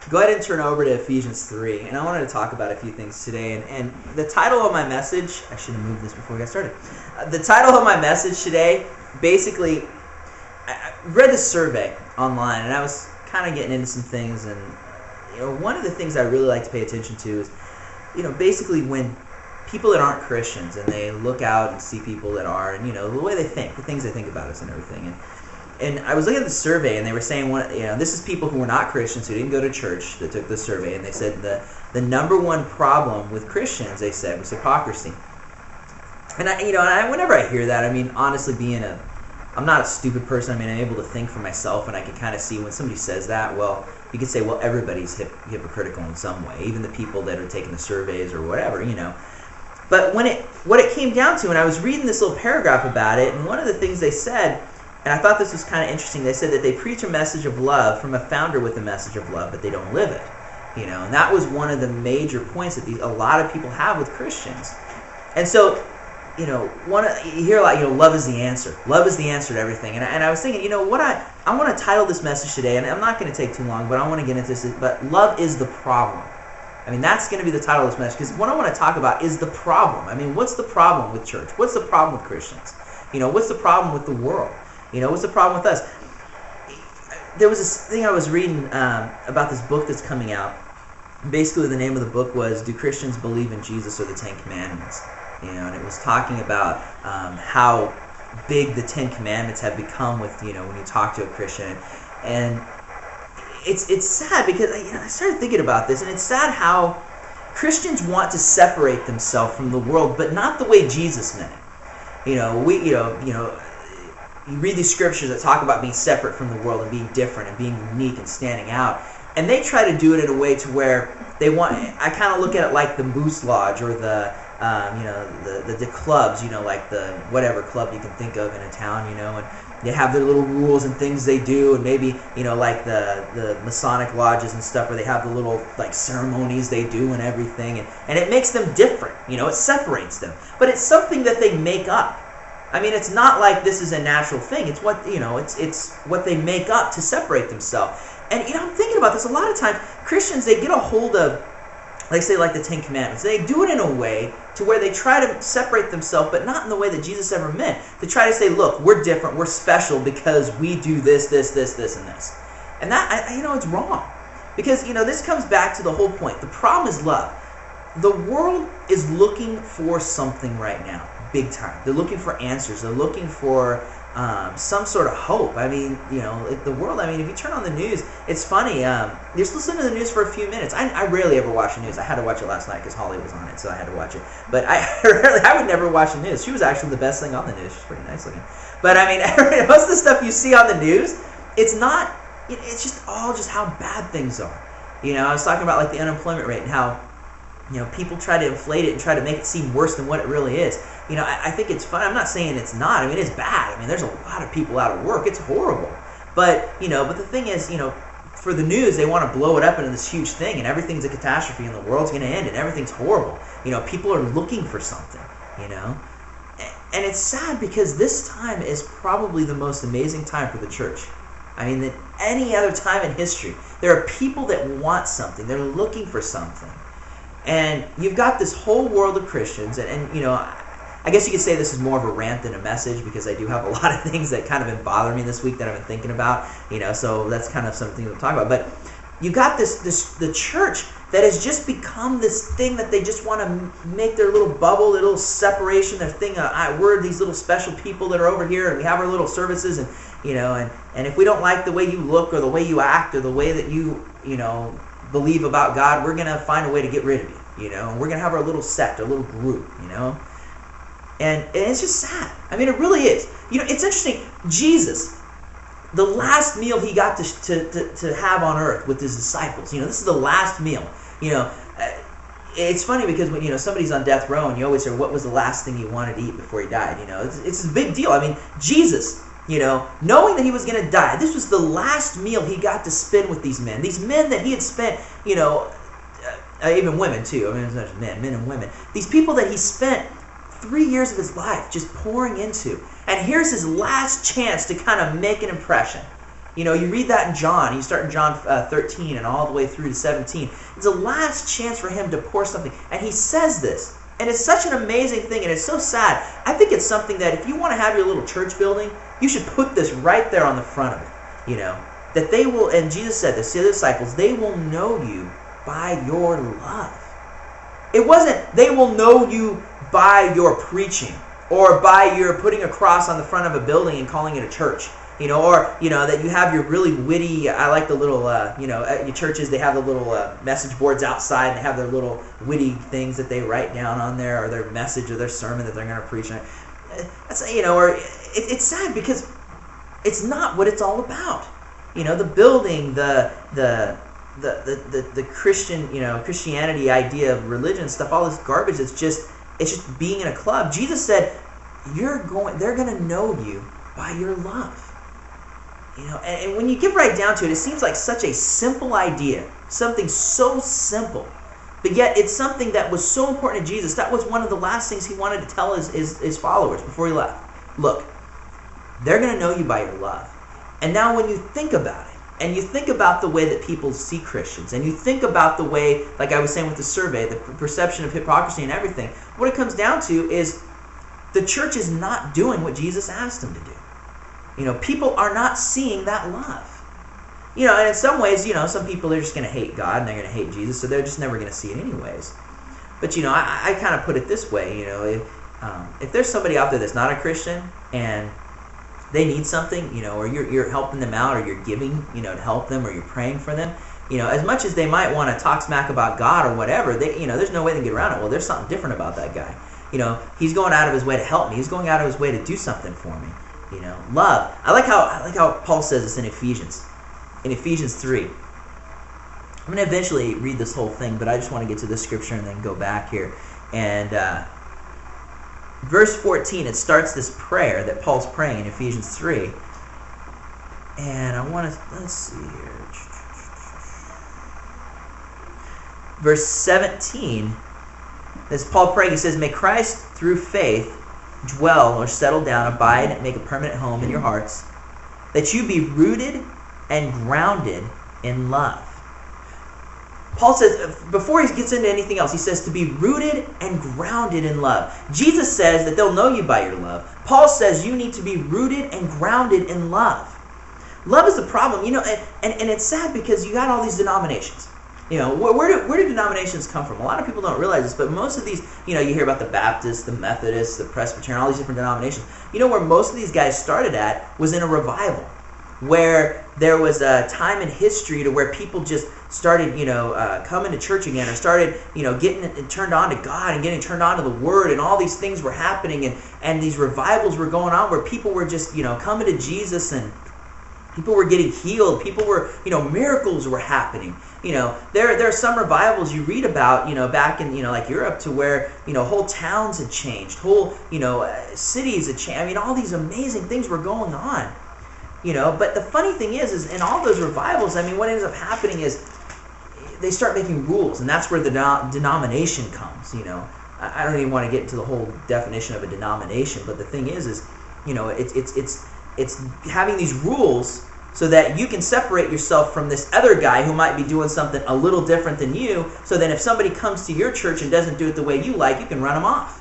go ahead and turn over to Ephesians 3, and I wanted to talk about a few things today. And the title of my message, I should have moved this before we got started. The title of my message today, basically, I read this survey online, and I was kind of getting into some things. And one of the things I really like to pay attention to is, basically when people that aren't Christians and they look out and see people that are, and the way they think, the things they think about us and everything. And I was looking at the survey, and they were saying, this is people who were not Christians, who didn't go to church, that took the survey, and they said the number one problem with Christians, they said, was hypocrisy. And whenever I hear that, honestly, I'm not a stupid person. I'm able to think for myself, and I can kind of see when somebody says that. Well, you could say, well, everybody's hypocritical in some way, even the people that are taking the surveys or whatever, But what it came down to, and I was reading this little paragraph about it, and one of the things they said, and I thought this was kind of interesting. They said that they preach a message of love from a founder with a message of love, but they don't live it. And that was one of the major points that a lot of people have with Christians. And so, you hear a lot, love is the answer. Love is the answer to everything. And I was thinking, what I want to title this message today, and I'm not going to take too long, but I want to get into this, but love is the problem. That's going to be the title of this message, because what I want to talk about is the problem. What's the problem with church? What's the problem with Christians? What's the problem with the world? What's the problem with us? There was this thing I was reading about this book that's coming out. Basically, the name of the book was "Do Christians Believe in Jesus or the Ten Commandments?" And it was talking about how big the Ten Commandments have become with when you talk to a Christian, and it's sad because I started thinking about this, and it's sad how Christians want to separate themselves from the world, but not the way Jesus meant it. You read these scriptures that talk about being separate from the world and being different and being unique and standing out. And they try to do it in a way to where they want, I kind of look at it like the Moose Lodge or the clubs, like the whatever club you can think of in a town, and they have their little rules and things they do, and maybe, like the Masonic lodges and stuff where they have the little, ceremonies they do and everything. And it makes them different, it separates them. But it's something that they make up. It's not like this is a natural thing. It's what, it's what they make up to separate themselves. And, I'm thinking about this. A lot of times, Christians, they get a hold of, like the Ten Commandments. They do it in a way to where they try to separate themselves, but not in the way that Jesus ever meant. They try to say, look, we're different, we're special because we do this, and this. And that, it's wrong. Because, this comes back to the whole point. The problem is love. The world is looking for something right now. Big time. They're looking for answers. They're looking for some sort of hope. The world, if you turn on the news, it's funny. Just listen to the news for a few minutes. I rarely ever watch the news. I had to watch it last night because Holly was on it, so I had to watch it. But I would never watch the news. She was actually the best thing on the news. She's pretty nice looking. But most of the stuff you see on the news, it's not, it's just all just how bad things are. I was talking about the unemployment rate and how people try to inflate it and try to make it seem worse than what it really is. I think it's fun. I'm not saying it's not. It's bad. There's a lot of people out of work. It's horrible. But, but the thing is, for the news, they want to blow it up into this huge thing, and everything's a catastrophe, and the world's going to end, and everything's horrible. People are looking for something, And it's sad because this time is probably the most amazing time for the church. Than any other time in history. There are people that want something. They're looking for something. And you've got this whole world of Christians, and I guess you could say this is more of a rant than a message because I do have a lot of things that kind of been bothering me this week that I've been thinking about, so that's kind of something to talk about. But you got the church that has just become this thing that they just want to make their little bubble, their little separation, their thing. We're these little special people that are over here, and we have our little services, and and if we don't like the way you look or the way you act or the way that you believe about God, we're going to find a way to get rid of you, and we're going to have our little sect, our little group, and it's just sad. It really is. It's interesting. Jesus, the last meal he got to have on earth with his disciples, this is the last meal, it's funny because when, somebody's on death row and you always hear, what was the last thing you wanted to eat before he died, it's a big deal. Jesus, knowing that he was going to die, this was the last meal he got to spend with these men that he had spent, even women too. It's not just men and women. These people that he spent 3 years of his life just pouring into. And here's his last chance to kind of make an impression. You read that in John. You start in John 13 and all the way through to 17. It's a last chance for him to pour something. And he says this. And it's such an amazing thing, and it's so sad. I think it's something that if you want to have your little church building, you should put this right there on the front of it. That they will, and Jesus said this to the disciples, they will know you by your love. It wasn't, they will know you by your preaching, or by your putting a cross on the front of a building and calling it a church. Or that you have your really witty, I like the little, at your churches, they have the little message boards outside, and they have their little witty things that they write down on there, or their message or their sermon that they're going to preach. That's, or it's sad because it's not what it's all about. The building, the Christian, Christianity idea of religion stuff, all this garbage, it's just being in a club. Jesus said, they're going to know you by your love. And when you get right down to it, it seems like such a simple idea, something so simple, but yet it's something that was so important to Jesus. That was one of the last things he wanted to tell his followers before he left. Look, they're going to know you by your love. And now when you think about it, and you think about the way that people see Christians, and you think about the way, like I was saying with the survey, the perception of hypocrisy and everything, what it comes down to is the church is not doing what Jesus asked them to do. People are not seeing that love. And in some ways, some people are just going to hate God and they're going to hate Jesus, so they're just never going to see it anyways. But, I kind of put it this way, if there's somebody out there that's not a Christian and they need something, or you're helping them out, or you're giving, to help them, or you're praying for them, as much as they might want to talk smack about God or whatever, there's no way they can get around it. Well, there's something different about that guy. He's going out of his way to help me. He's going out of his way to do something for me. Love. I like how Paul says this in Ephesians 3. I'm going to eventually read this whole thing, but I just want to get to this scripture and then go back here. And verse 14, it starts this prayer that Paul's praying in Ephesians 3. And I want to, let's see here. Verse 17, this is Paul praying. He says, may Christ through faith dwell or settle down, abide, and make a permanent home in your hearts, that you be rooted and grounded in love. Paul says, before he gets into anything else, he says to be rooted and grounded in love. Jesus says that they'll know you by your love. Paul says you need to be rooted and grounded in love. Love is the problem, and it's sad because you got all these denominations. Where do denominations come from? A lot of people don't realize this, but most of these, you hear about the Baptists, the Methodists, the Presbyterian, all these different denominations. Where most of these guys started at was in a revival, where there was a time in history to where people just started, coming to church again, or started, getting turned on to God and getting turned on to the Word, and all these things were happening, and these revivals were going on where people were just, coming to Jesus, and people were getting healed. People were, miracles were happening. There are some revivals you read about, back in, like Europe, to where, whole towns had changed, whole, cities had changed. All these amazing things were going on, But the funny thing is in all those revivals, what ends up happening is they start making rules, and that's where the denomination comes, I don't even want to get into the whole definition of a denomination, but the thing is it's having these rules so that you can separate yourself from this other guy who might be doing something a little different than you, so that if somebody comes to your church and doesn't do it the way you like, you can run them off.